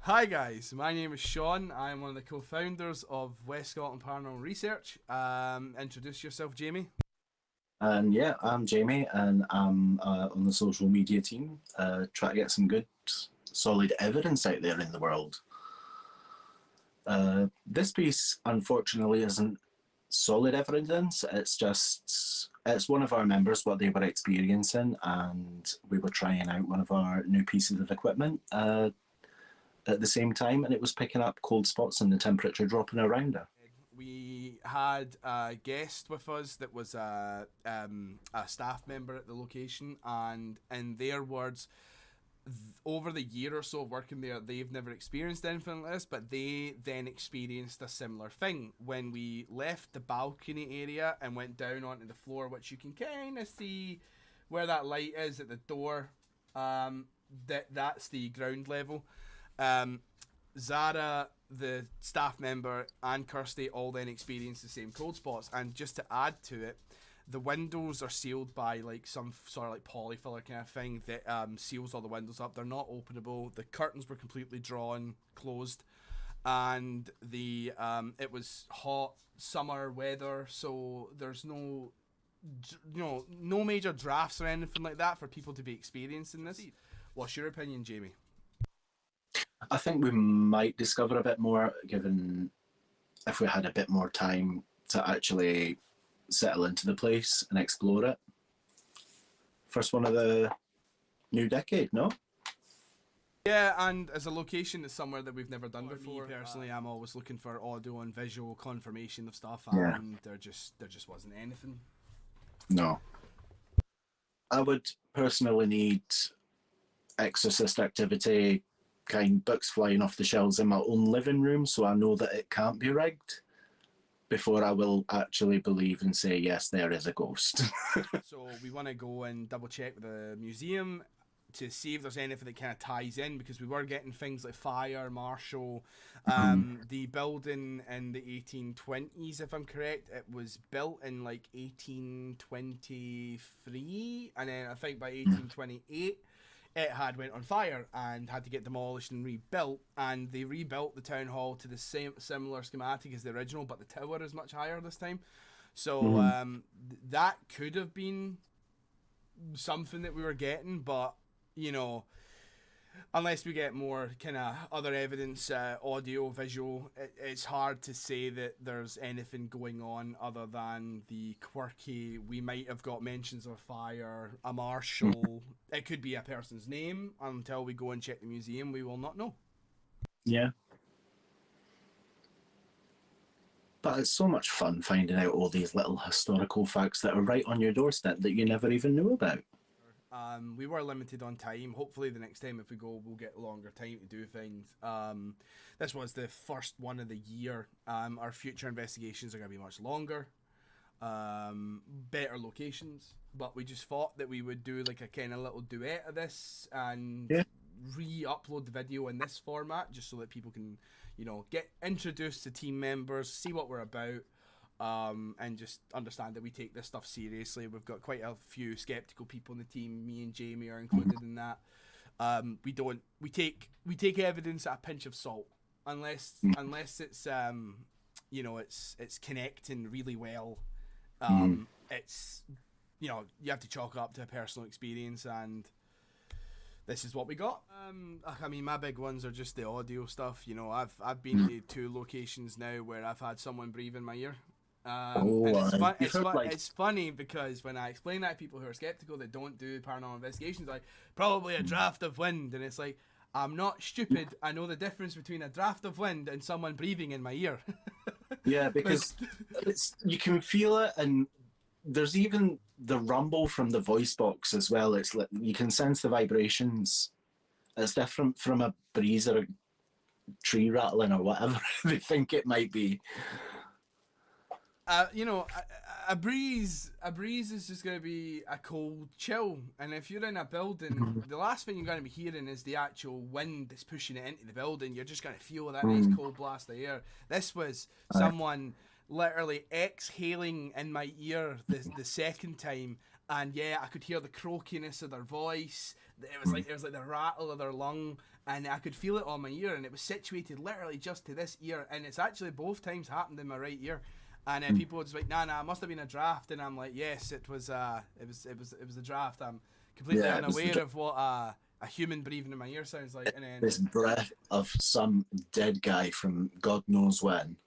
Hi guys, my name is Sean. I am one of the co-founders of West Scotland Paranormal Research. Introduce yourself, Jamie. And yeah, I'm Jamie, and I'm on the social media team, try to get some good, solid evidence out there in the world. This piece, unfortunately, isn't solid evidence. It's one of our members, what they were experiencing, and we were trying out one of our new pieces of equipment at the same time, and it was picking up cold spots and the temperature dropping around her. We had a guest with us that was a staff member at the location, and in their words, over the year or so of working there, they've never experienced anything like this, but they then experienced a similar thing when we left the balcony area and went down onto the floor, which you can kind of see where that light is at the door. That's the ground level. Um, Zara, the staff member, and Kirsty all then experienced the same cold spots. And just to add to it, the windows are sealed by like some sort of like polyfiller kind of thing that seals all the windows up. They're not openable. The curtains were completely drawn, closed, and the it was hot summer weather, so there's no major drafts or anything like that for people to be experiencing this. What's your opinion, Jamie? I think we might discover a bit more given if we had a bit more time to actually settle into the place and explore it. First one of the new decade, no? Yeah, and as a location, it's somewhere that we've never done before. Me personally, I'm always looking for audio and visual confirmation of stuff, Yeah. and there just wasn't anything. No. I would personally need exorcist activity, kind books flying off the shelves in my own living room so I know that it can't be rigged before I will actually believe and say, yes, there is a ghost. So we want to go and double check with the museum to see if there's anything that kind of ties in, because we were getting things like fire marshal. The building in the 1820s, if I'm correct, it was built in like 1823, and then I think by 1828 it had went on fire and had to get demolished and rebuilt, and they rebuilt the town hall to the same similar schematic as the original, but the tower is much higher this time. So Mhm. that could have been something that we were getting, but you know, unless we get more kind of other evidence, audio, visual, it's hard to say that there's anything going on other than the quirky. We might have got mentions of fire, a marshal. It could be a person's name. Until we go and check the museum, we will not know. Yeah. But it's so much fun finding out all these little historical facts that are right on your doorstep that you never even knew about. We were limited on time. Hopefully, the next time if we go, we'll get longer time to do things. This was the first one of the year. Our future investigations are going to be much longer, better locations. But we just thought that we would do like a kind of little duet of this and Yeah. re-upload the video in this format, just so that people can, get introduced to team members, see what we're about, and just understand that we take this stuff seriously. We've got quite a few skeptical people in the team. Me and Jamie are included in that. We take evidence at a pinch of salt, unless it's it's connecting really well. It's you have to chalk up to a personal experience, and this is what we got. I mean, my big ones are just the audio stuff. I've been to two locations now where I've had someone breathe in my ear. Oh, And it's fun. you've heard like, It's funny because when I explain that to people who are skeptical that don't do paranormal investigations, like probably a draft of wind, and it's like, I'm not stupid. I know the difference between a draft of wind and someone breathing in my ear. yeah, But because you can feel it, and there's even the rumble from the voice box as well. It's like you can sense the vibrations. It's different from a breeze or a tree rattling or whatever they think it might be. a breeze is just gonna be a cold chill, and if you're in a building, the last thing you're gonna be hearing is the actual wind that's pushing it into the building. You're just gonna feel that nice cold blast of air. This was someone literally exhaling in my ear the second time, and yeah, I could hear the croakiness of their voice, it was like the rattle of their lung, and I could feel it on my ear, and it was situated literally just to this ear, and it's actually both times happened in my right ear. And people were just like, nah, it must have been a draft, and I'm like, yes, it was a draft. I'm completely unaware of what a human breathing in my ear sounds like. And then this breath of some dead guy from God knows when.